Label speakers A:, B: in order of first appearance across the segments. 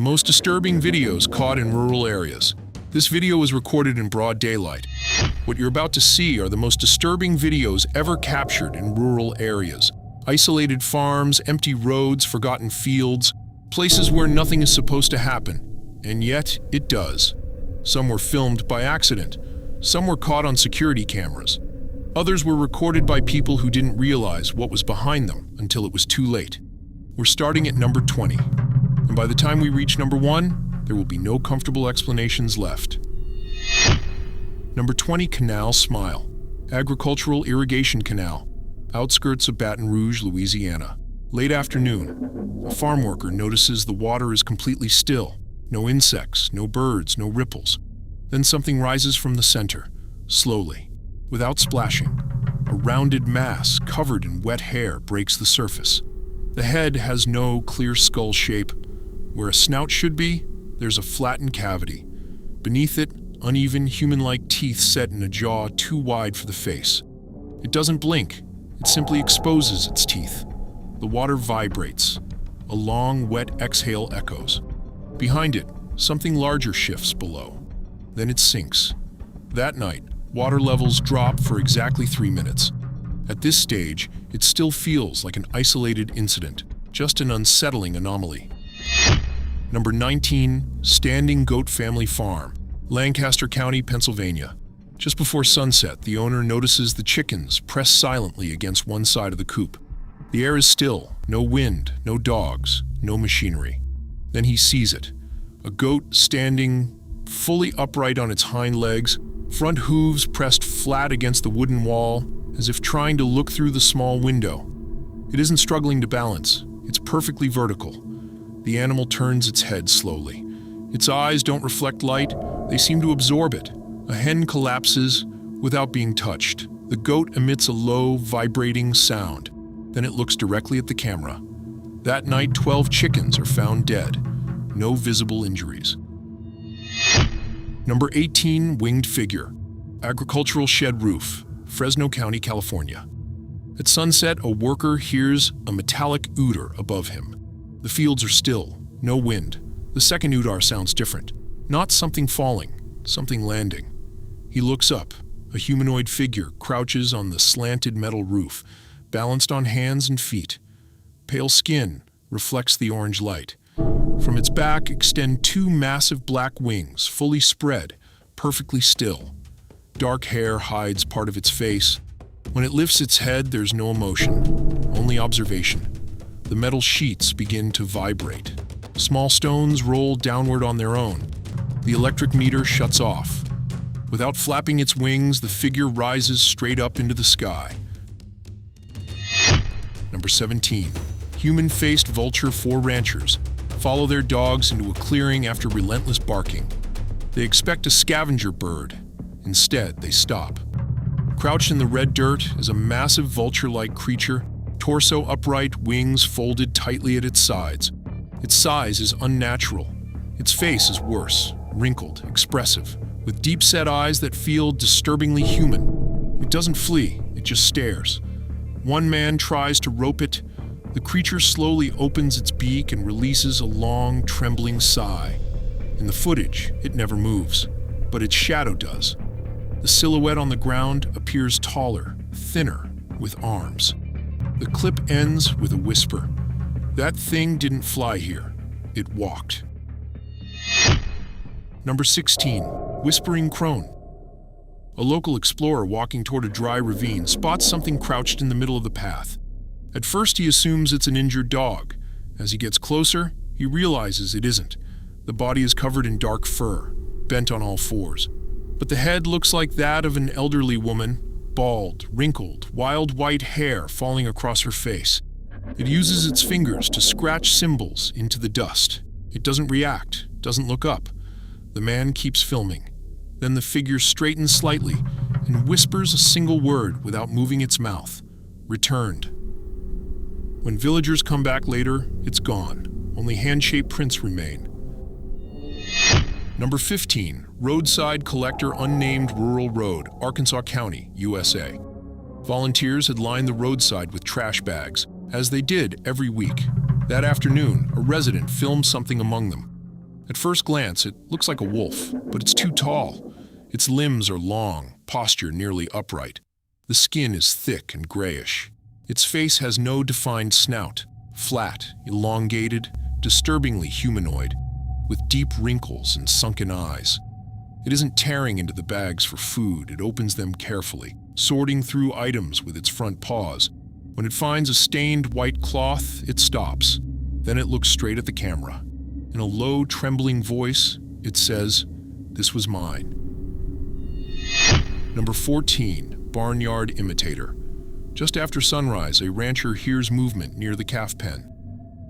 A: most disturbing videos caught in rural areas. This video was recorded in broad daylight. What you're about to see are the most disturbing videos ever captured in rural areas. Isolated farms, empty roads, forgotten fields, places where nothing is supposed to happen, and yet it does. Some were filmed by accident. Some were caught on security cameras. Others were recorded by people who didn't realize what was behind them until it was too late. We're starting at number 20, and by the time we reach number 1, there will be no comfortable explanations left. Number 20, Canal Smile. Agricultural irrigation canal, outskirts of Baton Rouge, Louisiana. Late afternoon, a farm worker notices the water is completely still. No insects, no birds, no ripples. Then something rises from the center, slowly, without splashing. A rounded mass covered in wet hair breaks the surface. The head has no clear skull shape. Where a snout should be, there's a flattened cavity. Beneath it, uneven, human-like teeth set in a jaw too wide for the face. It doesn't blink. It simply exposes its teeth. The water vibrates. A long, wet exhale echoes. Behind it, something larger shifts below. Then it sinks. That night, water levels drop for exactly 3 minutes. At this stage, it still feels like an isolated incident, just an unsettling anomaly. Number 19, Standing Goat Family Farm, Lancaster County, Pennsylvania. Just before sunset, the owner notices the chickens press silently against one side of the coop. The air is still, no wind, no dogs, no machinery. Then he sees it, a goat standing fully upright on its hind legs, front hooves pressed flat against the wooden wall, as if trying to look through the small window. It isn't struggling to balance, it's perfectly vertical. The animal turns its head slowly. Its eyes don't reflect light, they seem to absorb it. A hen collapses without being touched. The goat emits a low, vibrating sound. Then it looks directly at the camera. That night, 12 chickens are found dead. No visible injuries. Number 18, Winged Figure. Agricultural shed roof, Fresno County, California. At sunset, a worker hears a metallic odor above him. The fields are still, no wind. The second odor sounds different. Not something falling, something landing. He looks up. A humanoid figure crouches on the slanted metal roof, balanced on hands and feet. Pale skin reflects the orange light. From its back extend 2 massive black wings, fully spread, perfectly still. Dark hair hides part of its face. When it lifts its head, there's no emotion, only observation. The metal sheets begin to vibrate. Small stones roll downward on their own. The electric meter shuts off. Without flapping its wings, the figure rises straight up into the sky. Number 17. Human-faced vulture 4 ranchers follow their dogs into a clearing after relentless barking. They expect a scavenger bird. Instead, they stop. Crouched in the red dirt is a massive vulture-like creature, torso upright, wings folded tightly at its sides. Its size is unnatural. Its face is worse, wrinkled, expressive, with deep-set eyes that feel disturbingly human. It doesn't flee, it just stares. One man tries to rope it. The creature slowly opens its beak and releases a long, trembling sigh. In the footage, it never moves, but its shadow does. The silhouette on the ground appears taller, thinner, with arms. The clip ends with a whisper. That thing didn't fly here, it walked. Number 16, Whispering Crone. A local explorer walking toward a dry ravine spots something crouched in the middle of the path. At first, he assumes it's an injured dog. As he gets closer, he realizes it isn't. The body is covered in dark fur, bent on all fours. But the head looks like that of an elderly woman, bald, wrinkled, wild white hair falling across her face. It uses its fingers to scratch symbols into the dust. It doesn't react, doesn't look up. The man keeps filming. Then the figure straightens slightly and whispers a single word without moving its mouth. Returned. When villagers come back later, it's gone. Only hand-shaped prints remain. Number 15, Roadside Collector Unnamed Rural Road, Arkansas County, USA. Volunteers had lined the roadside with trash bags, as they did every week. That afternoon, a resident filmed something among them. At first glance, it looks like a wolf, but it's too tall. Its limbs are long, posture nearly upright. The skin is thick and grayish. Its face has no defined snout, flat, elongated, disturbingly humanoid, with deep wrinkles and sunken eyes. It isn't tearing into the bags for food, it opens them carefully, sorting through items with its front paws. When it finds a stained white cloth, it stops. Then it looks straight at the camera. In a low, trembling voice, it says, "This was mine." Number 14, barnyard imitator. Just after sunrise, a rancher hears movement near the calf pen.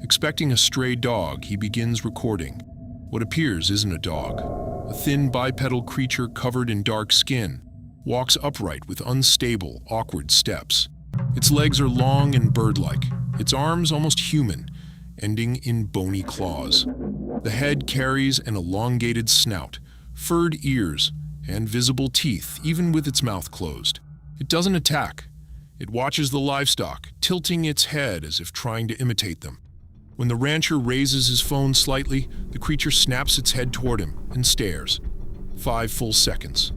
A: Expecting a stray dog, he begins recording. What appears isn't a dog. A thin bipedal creature covered in dark skin walks upright with unstable, awkward steps. Its legs are long and bird-like, its arms almost human, ending in bony claws. The head carries an elongated snout, furred ears, and visible teeth, even with its mouth closed. It doesn't attack. It watches the livestock, tilting its head as if trying to imitate them. When the rancher raises his phone slightly, the creature snaps its head toward him and stares. 5 full seconds.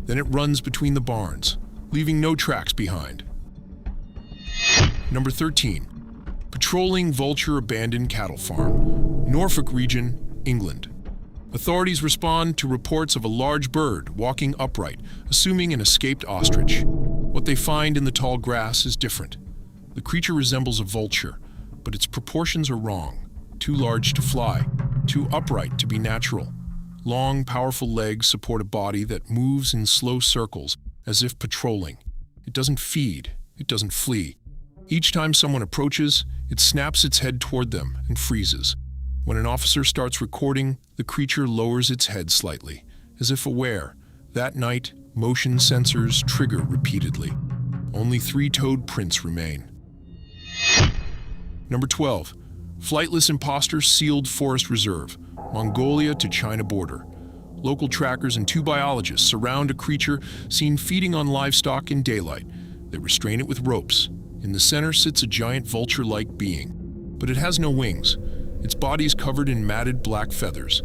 A: Then it runs between the barns, leaving no tracks behind. Number 13. Patrolling vulture abandoned cattle farm, Norfolk region, England. Authorities respond to reports of a large bird walking upright, assuming an escaped ostrich. What they find in the tall grass is different. The creature resembles a vulture, but its proportions are wrong. Too large to fly, too upright to be natural. Long, powerful legs support a body that moves in slow circles, as if patrolling. It doesn't feed, it doesn't flee. Each time someone approaches, it snaps its head toward them and freezes. When an officer starts recording, the creature lowers its head slightly, as if aware. That night, motion sensors trigger repeatedly. Only 3-toed prints remain. Number 12. Flightless imposter sealed forest reserve, Mongolia to China border. Local trackers and 2 biologists surround a creature seen feeding on livestock in daylight. They restrain it with ropes. In the center sits a giant vulture-like being, but it has no wings. Its body is covered in matted black feathers.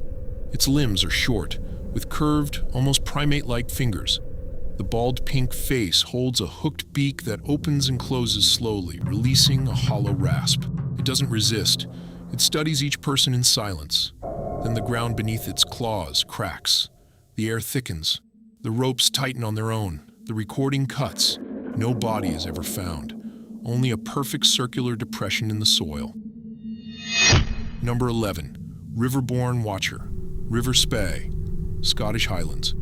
A: Its limbs are short, with curved, almost primate-like fingers. The bald pink face holds a hooked beak that opens and closes slowly, releasing a hollow rasp. It doesn't resist. It studies each person in silence. Then the ground beneath its claws cracks. The air thickens. The ropes tighten on their own. The recording cuts. No body is ever found. Only a perfect circular depression in the soil. Number 11. Riverborne Watcher, River Spey, Scottish Highlands.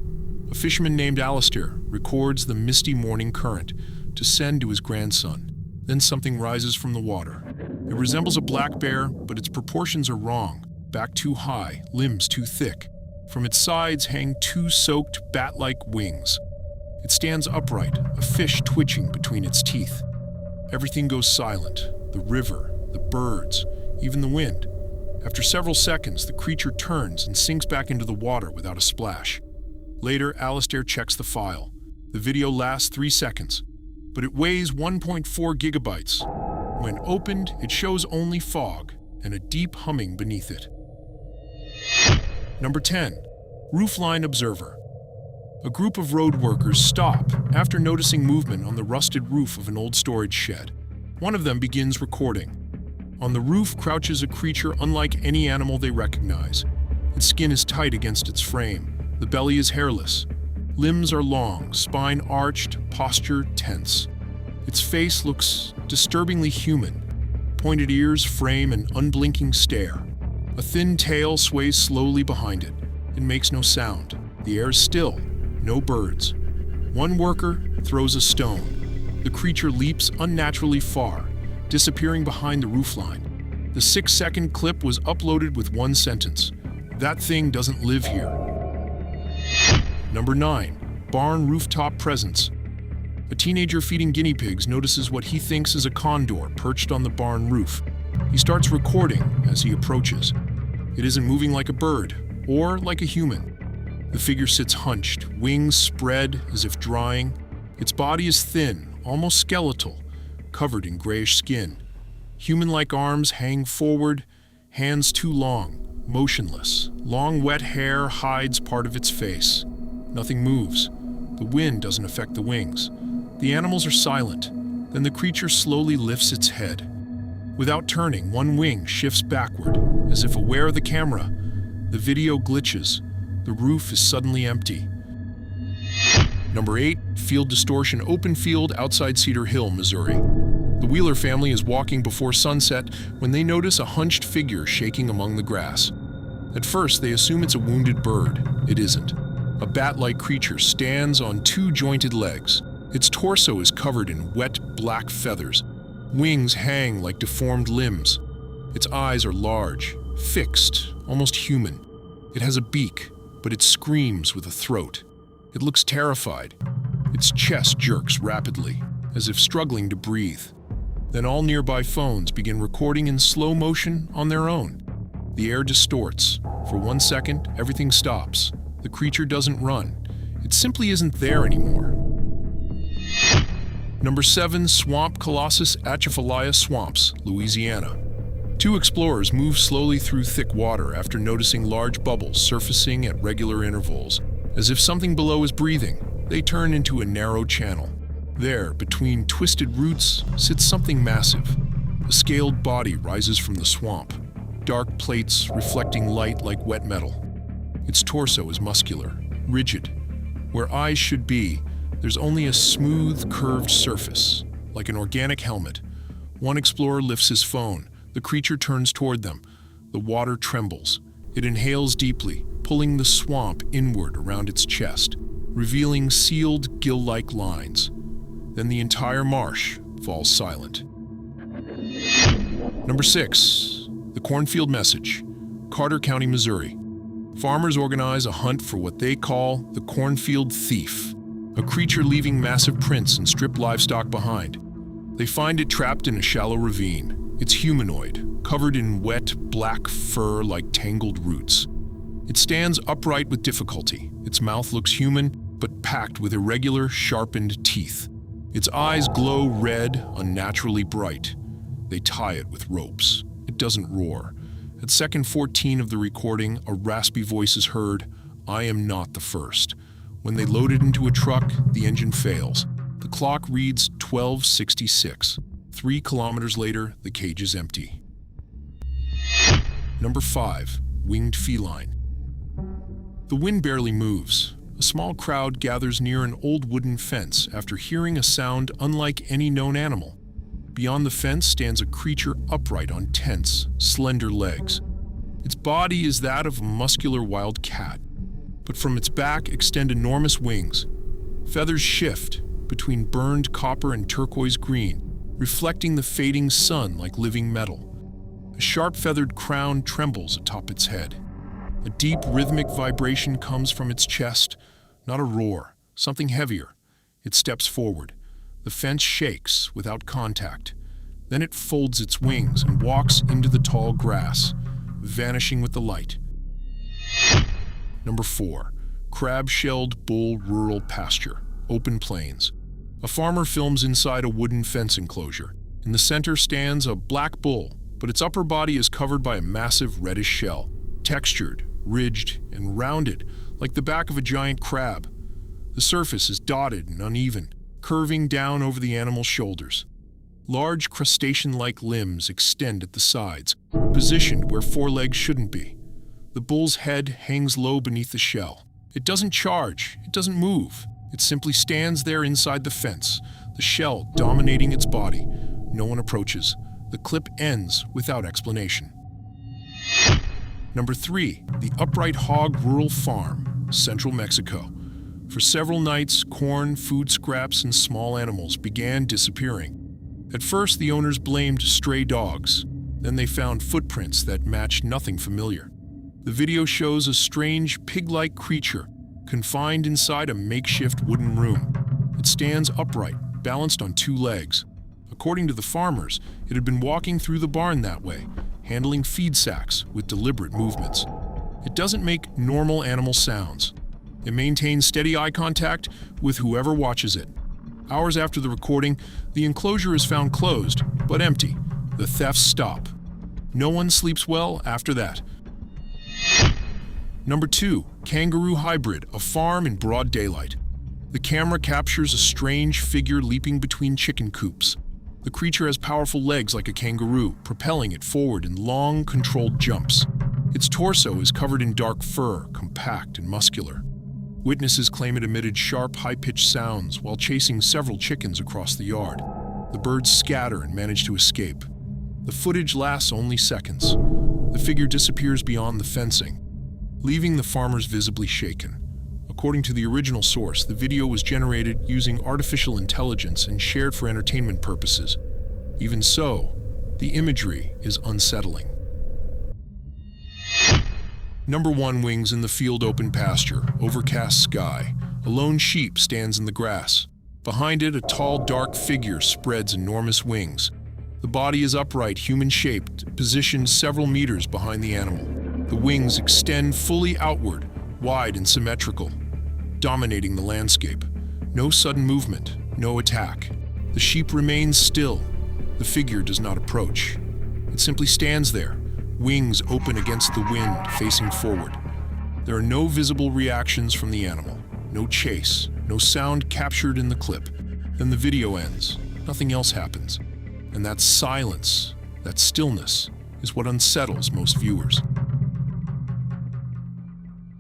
A: A fisherman named Alistair records the misty morning current to send to his grandson. Then something rises from the water. It resembles a black bear, but its proportions are wrong. Back too high, limbs too thick. From its sides hang 2 soaked, bat-like wings. It stands upright, a fish twitching between its teeth. Everything goes silent. The river, the birds, even the wind. After several seconds, the creature turns and sinks back into the water without a splash. Later, Alistair checks the file. The video lasts 3 seconds, but it weighs 1.4 gigabytes. When opened, it shows only fog and a deep humming beneath it. Number 10. Roofline Observer. A group of road workers stop after noticing movement on the rusted roof of an old storage shed. One of them begins recording. On the roof crouches a creature unlike any animal they recognize. Its skin is tight against its frame. The belly is hairless. Limbs are long, spine arched, posture tense. Its face looks disturbingly human. Pointed ears frame an unblinking stare. A thin tail sways slowly behind it. It makes no sound. The air is still. No birds. One worker throws a stone. The creature leaps unnaturally far, disappearing behind the roofline. The 6-second clip was uploaded with 1 sentence. That thing doesn't live here. Number 9. Barn Rooftop Presence. A teenager feeding guinea pigs notices what he thinks is a condor perched on the barn roof. He starts recording as he approaches. It isn't moving like a bird or like a human. The figure sits hunched, wings spread as if drying. Its body is thin, almost skeletal, covered in grayish skin. Human-like arms hang forward, hands too long, motionless. Long wet hair hides part of its face. Nothing moves. The wind doesn't affect the wings. The animals are silent. Then the creature slowly lifts its head. Without turning, one wing shifts backward, as if aware of the camera. The video glitches. The roof is suddenly empty. Number 8. Field distortion, open field outside Cedar Hill, Missouri. The Wheeler family is walking before sunset when they notice a hunched figure shaking among the grass. At first, they assume it's a wounded bird. It isn't. A bat-like creature stands on two jointed legs. Its torso is covered in wet, black feathers. Wings hang like deformed limbs. Its eyes are large, fixed, almost human. It has a beak, but it screams with a throat. It looks terrified. Its chest jerks rapidly, as if struggling to breathe. Then all nearby phones begin recording in slow motion on their own. The air distorts. For 1 second, everything stops. The creature doesn't run. It simply isn't there anymore. Number 7. Swamp Colossus Atchafalaya Swamps, Louisiana. Two explorers move slowly through thick water after noticing large bubbles surfacing at regular intervals. As if something below is breathing, they turn into a narrow channel. There, between twisted roots, sits something massive. A scaled body rises from the swamp, dark plates reflecting light like wet metal. Its torso is muscular, rigid. Where eyes should be, there's only a smooth, curved surface, like an organic helmet. One explorer lifts his phone. The creature turns toward them. The water trembles. It inhales deeply, pulling the swamp inward around its chest, revealing sealed, gill-like lines. Then the entire marsh falls silent. Number 6. The Cornfield Message, Carter County, Missouri. Farmers organize a hunt for what they call the cornfield thief, a creature leaving massive prints and stripped livestock behind. They find it trapped in a shallow ravine. It's humanoid, covered in wet, black fur like tangled roots. It stands upright with difficulty. Its mouth looks human, but packed with irregular, sharpened teeth. Its eyes glow red, unnaturally bright. They tie it with ropes. It doesn't roar. At second 14 of the recording, a raspy voice is heard, "I am not the first." When they load it into a truck, the engine fails. The clock reads 12:66. 3 kilometers later, the cage is empty. Number 5. Winged feline. The wind barely moves. A small crowd gathers near an old wooden fence after hearing a sound unlike any known animal. Beyond the fence stands a creature upright on tense, slender legs. Its body is that of a muscular wild cat, but from its back extend enormous wings. Feathers shift between burned copper and turquoise green, reflecting the fading sun like living metal. A sharp feathered crown trembles atop its head. A deep rhythmic vibration comes from its chest, not a roar, something heavier. It steps forward. The fence shakes without contact. Then it folds its wings and walks into the tall grass, vanishing with the light. Number 4. Crab-shelled bull rural pasture, open plains. A farmer films inside a wooden fence enclosure. In the center stands a black bull, but its upper body is covered by a massive reddish shell, textured, ridged, and rounded like the back of a giant crab. The surface is dotted and uneven, curving down over the animal's shoulders. Large crustacean-like limbs extend at the sides, positioned where forelegs shouldn't be. The bull's head hangs low beneath the shell. It doesn't charge, it doesn't move. It simply stands there inside the fence, the shell dominating its body. No one approaches. The clip ends without explanation. Number 3. The Upright Hog Rural Farm, Central Mexico. For several nights, corn, food scraps, and small animals began disappearing. At first, the owners blamed stray dogs. Then they found footprints that matched nothing familiar. The video shows a strange, pig-like creature confined inside a makeshift wooden room. It stands upright, balanced on 2 legs. According to the farmers, it had been walking through the barn that way, handling feed sacks with deliberate movements. It doesn't make normal animal sounds. It maintains steady eye contact with whoever watches it. Hours after the recording, the enclosure is found closed, but empty. The thefts stop. No one sleeps well after that. Number 2. Kangaroo hybrid, a farm in broad daylight. The camera captures a strange figure leaping between chicken coops. The creature has powerful legs like a kangaroo, propelling it forward in long, controlled jumps. Its torso is covered in dark fur, compact and muscular. Witnesses claim it emitted sharp, high-pitched sounds while chasing several chickens across the yard. The birds scatter and manage to escape. The footage lasts only seconds. The figure disappears beyond the fencing, leaving the farmers visibly shaken. According to the original source, the video was generated using artificial intelligence and shared for entertainment purposes. Even so, the imagery is unsettling. Number 1. Wings in the field, open pasture, overcast sky. A lone sheep stands in the grass. Behind it, a tall, dark figure spreads enormous wings. The body is upright, human-shaped, positioned several meters behind the animal. The wings extend fully outward, wide and symmetrical, dominating the landscape. No sudden movement, no attack. The sheep remains still. The figure does not approach. It simply stands there, wings open against the wind, facing forward. There are no visible reactions from the animal, no chase, no sound captured in the clip. Then the video ends. Nothing else happens. And that silence, that stillness, is what unsettles most viewers.